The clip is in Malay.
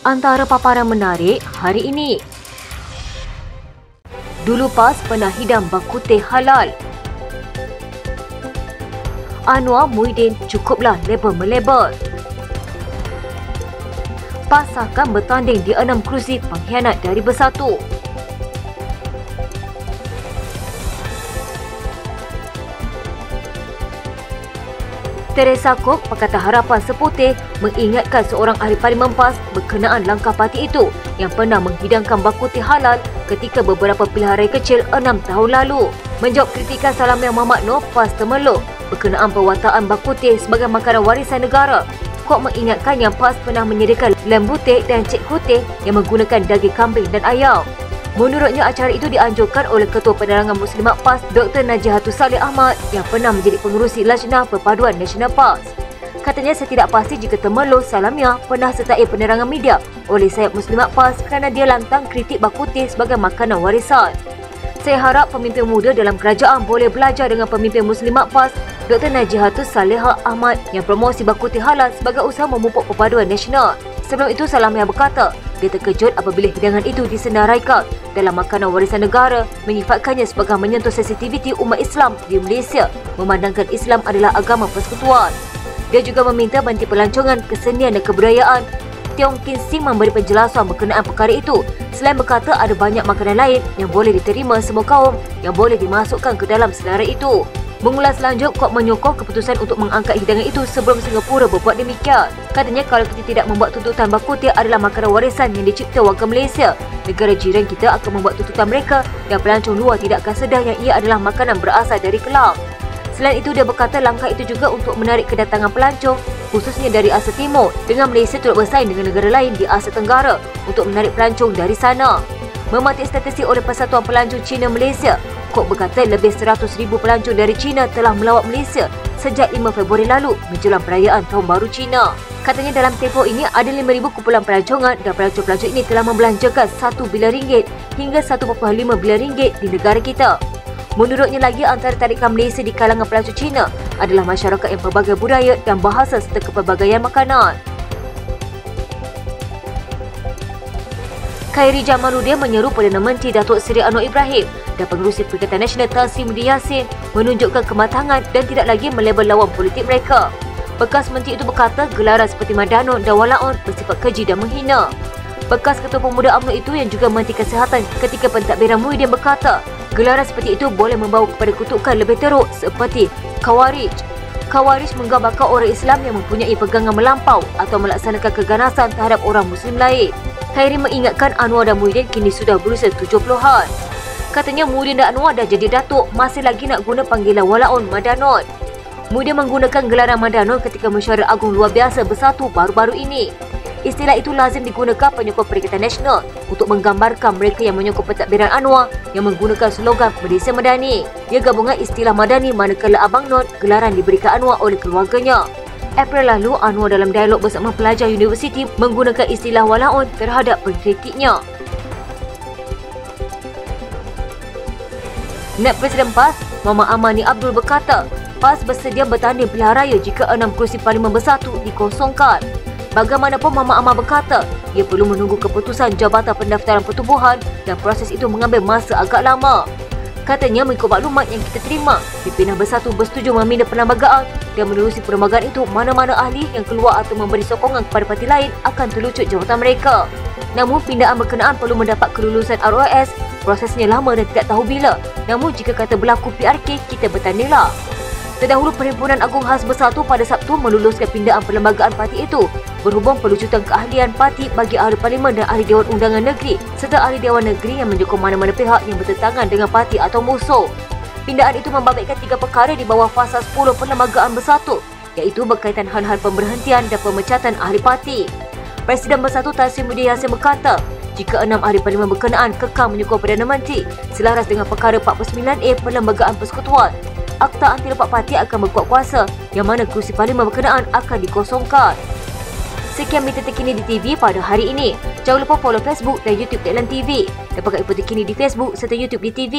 Antara paparan menarik hari ini. Dulu PAS pernah hidang bak kutih halal. Anwar Muhyiddin cukuplah label-melabel. PAS akan bertanding di 6 kerusi pengkhianat dari Bersatu. Teresa Kok, Pakatan Harapan Seputih, mengingatkan seorang ahli parlimen PAS berkenaan langkah parti itu yang pernah menghidangkan bak kutih halal ketika beberapa pilihan raya kecil 6 tahun lalu. Menjawab kritikan Salamiah Muhammad Noor, PAS Temerloh berkenaan perwataan bak kutih sebagai makanan warisan negara, Kok mengingatkan yang PAS pernah menyediakan lem butik dan cek kutih yang menggunakan daging kambing dan ayam. Menurutnya, acara itu dianjurkan oleh Ketua Penerangan Muslimat PAS Dr. Najihatul Saleh Ahmad yang pernah menjadi pengerusi Lajnah Perpaduan Nasional PAS. Katanya setidak pasti jika Temerloh Salamiah pernah sertai penerangan media oleh sayap Muslimat PAS kerana dia lantang kritik bak kutih sebagai makanan warisan. Saya harap pemimpin muda dalam kerajaan boleh belajar dengan pemimpin Muslimat PAS Dr. Najihatul Saleh Ahmad yang promosi bak kutih halal sebagai usaha memupuk perpaduan nasional. Sebelum itu, Salamiah berkata dia terkejut apabila hidangan itu disenaraikan dalam makanan warisan negara, menyifatkannya sebagai menyentuh sensitiviti umat Islam di Malaysia, memandangkan Islam adalah agama persekutuan. Dia juga meminta Menteri Pelancongan, Kesenian dan Kebudayaan Tiong Kin Sing memberi penjelasan berkenaan perkara itu. Selain berkata ada banyak makanan lain yang boleh diterima semua kaum yang boleh dimasukkan ke dalam selera itu. Mengulas lanjut, Kok menyokong keputusan untuk mengangkat hidangan itu sebelum Singapura berbuat demikian. Katanya kalau kita tidak membuat tuntutan bak kutih adalah makanan warisan yang dicipta warga Malaysia, negara jiran kita akan membuat tuntutan mereka dan pelancong luar tidak akan sedar yang ia adalah makanan berasal dari Kelang. Selain itu, dia berkata langkah itu juga untuk menarik kedatangan pelancong khususnya dari Asia Timur dengan Malaysia turut bersaing dengan negara lain di Asia Tenggara untuk menarik pelancong dari sana. Memantik statistik oleh Persatuan Pelancong Cina Malaysia, Kok berkata lebih 100,000 pelancong dari China telah melawat Malaysia sejak 5 Februari lalu menjelang perayaan Tahun Baru Cina. Katanya dalam tempoh ini ada 5,000 kumpulan pelancongan dan pelancong-pelancong ini telah membelanjakan 1 bilion ringgit hingga 1.5 bilion ringgit di negara kita. Menurutnya lagi, antara tarikan Malaysia di kalangan pelancong Cina adalah masyarakat yang pelbagai budaya dan bahasa serta kepelbagaian makanan. Khairi Jamaluddin menyeru Perdana Menteri Datuk Seri Anwar Ibrahim dan Pengerusi Perikatan Nasional Tan Sri Muhyiddin Yassin menunjukkan kematangan dan tidak lagi melabel lawan politik mereka. Bekas menteri itu berkata gelaran seperti Madanon dan Walaon bersifat keji dan menghina. Bekas Ketua Pemuda UMNO itu yang juga Menteri Kesihatan ketika pentadbiran Muhyiddin berkata gelaran seperti itu boleh membawa kepada kutukan lebih teruk seperti Khawarij. Khawarij menggambarkan orang Islam yang mempunyai pegangan melampau atau melaksanakan keganasan terhadap orang Muslim lain. Khairi mengingatkan Anwar dan Muhyiddin kini sudah berusia 70-an. Katanya Muhyiddin dan Anwar dah jadi datuk, masih lagi nak guna panggilan Walaon Madanon. Muhyiddin menggunakan gelaran Madanon ketika Mesyuarat Agung Luar Biasa Bersatu baru-baru ini. Istilah itu lazim digunakan penyokong Perikatan Nasional untuk menggambarkan mereka yang menyokong pentadbiran Anwar yang menggunakan slogan Malaysia Madani. Ia gabungan istilah Madani manakala Abang Not gelaran diberikan Anwar oleh keluarganya. April lalu, Anwar dalam dialog bersama pelajar universiti menggunakan istilah Walaon terhadap pengkritiknya. Naib Presiden PAS, Muhammad Amani Abdul berkata, PAS bersedia bertanding pilihan raya jika 6 kerusi Parlimen Bersatu dikosongkan. Bagaimanapun, Muhammad Amar berkata, ia perlu menunggu keputusan Jabatan Pendaftaran Pertubuhan dan proses itu mengambil masa agak lama. Katanya mengikut maklumat yang kita terima, Pimpinan Bersatu bersetuju meminda perlembagaan dan menerusi perlembagaan itu mana-mana ahli yang keluar atau memberi sokongan kepada parti lain akan terlucut jawatan mereka. Namun pindaan berkenaan perlu mendapat kelulusan ROS, prosesnya lama dan tidak tahu bila. Namun jika kata berlaku PRK, kita bertandinglah. Terdahulu Perhimpunan Agung Khas Bersatu pada Sabtu meluluskan pindaan perlembagaan parti itu berhubung perlucutan keahlian parti bagi ahli parlimen dan ahli Dewan Undangan Negeri serta ahli Dewan Negeri yang menyokong mana-mana pihak yang bertentangan dengan parti atau musuh. Pindaan itu membabitkan 3 perkara di bawah fasa 10 Perlembagaan Bersatu, iaitu berkaitan hal-hal pemberhentian dan pemecatan ahli parti. Presiden Bersatu Tan Sri Muhyiddin Yassin berkata, jika 6 ahli parlimen berkenaan kekal menyokong Perdana Menteri selaras dengan perkara 49A Perlembagaan Persekutuan, Akta Anti Lepak Parti akan berkuat kuasa yang mana kerusi parlimen berkenaan akan dikosongkan. Sekian berita terkini di TV pada hari ini. Jangan lupa follow Facebook dan YouTube Teklan TV. Dapatkan info terkini di Facebook serta YouTube di TV.